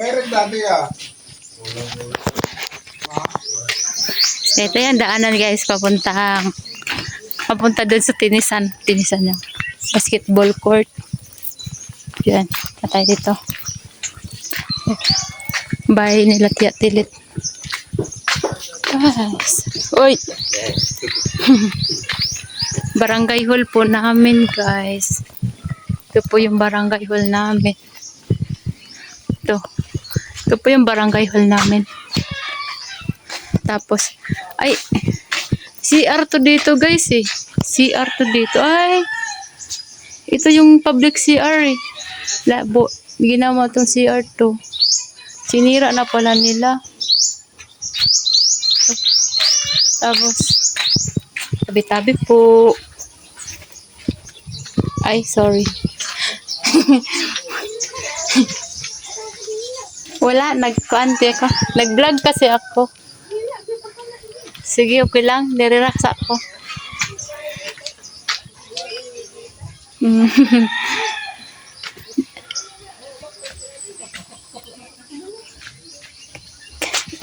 Meron dati ah. Ito yan, daanan guys, papunta doon sa tinisan niya. Basketball court. Yan, patay dito. Bahay nila Tilit. Guys. Uy! Barangay hall po namin guys. Ito po yung barangay hall namin. Ito po yung barangay hall namin. Tapos, ay, CR to dito guys eh. CR to dito. Ay, ito yung public CR eh. Labo, ginawa tong CR to. Sinira na pala nila. Tapos, tabi-tabi po. Ay, sorry. Wala, nag-vlog kasi ako. Sige, okay lang. Nire-relax ako.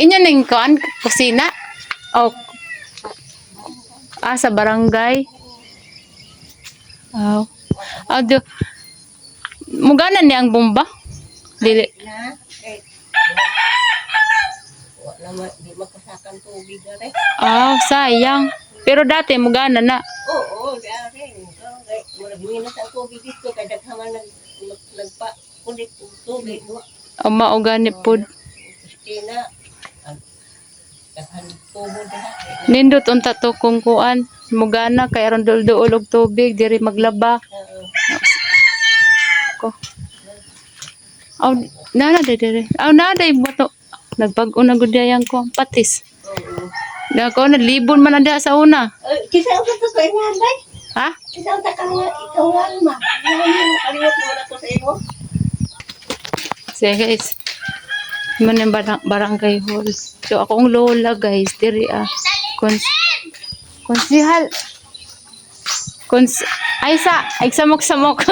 Inyo ning kuan, kusina? Oh. Sa barangay. Oh. Mugana ni ang bomba? Dili. Di magkasakan tubig na rin. Sayang. Pero dati mugana na. Oo, dati. Murag-minas ang tubig dito. Kaya daghaman nagpa-kulit tubig. Mauganip po. Kustina. Daghan tubod na. Nindot unta to kung kuan. Mugana kay aron duol og tubig diri maglaba. Ko. Nana dire. Nada bato. Nagbag-o na gud yang ko patis. Nako na libon man anda sa una. Kisa usa to kay nganday. Ha? Kisa usa kang ikawan ma. Kaliwat mo na ko sa imo. Sige guys. Man yung barangay hall. So akong lola guys, diri konsihal. Ay samok.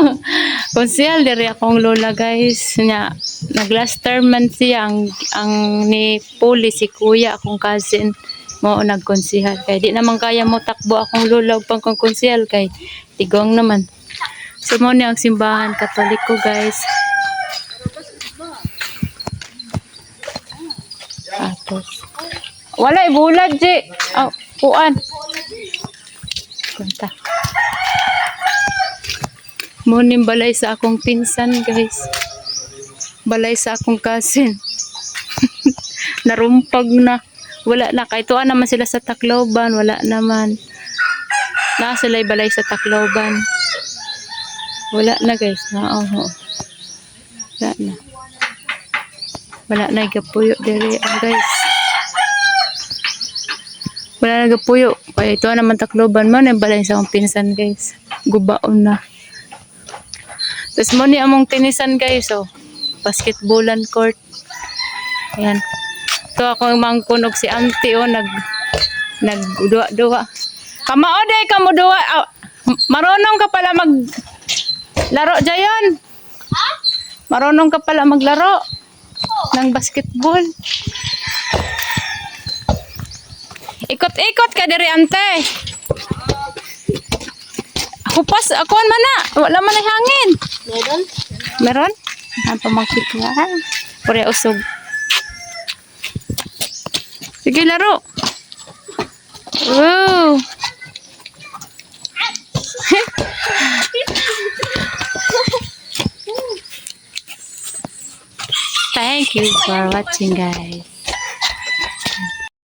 Konsihal diri akong lola guys. Nya nag-last term man siya ang ni Puli si kuya akong cousin mo nagkonsihal kay di naman kaya mo takbo akong lola ug pangkonsihal kay tigong naman. So mo ni ang simbahan Katoliko guys. Tapos wala ibulad di. Kuan. Kunta. Muning balay sa akong pinsan guys. Balay sa akong cousin. Narumpag na. Wala na. Kahit tuwa naman sila sa Tacloban. Wala naman. Sila'y balay sa Tacloban. Wala na guys. Wala na. Wala na igapuyo diri guys. Wala na igapuyo. Kaya tuwa naman Tacloban man. Balay sa akong pinsan guys. Gubaon na. Tapos mo ni among tinisan guys. Basketballan court. Ayan. Ito ako mangkunog si auntie nagduwa-duwa. Kamao kamo duwa. Marunong ka pala maglaro dayon. Marunong ka pala maglaro ng basketball. Ikot-ikot ka diri ante. Hupas ako man na. Wala man ay hangin. Meron? Ang pamangkit nga. Pure usog. Sige, laro. Wow. Thank you for watching guys.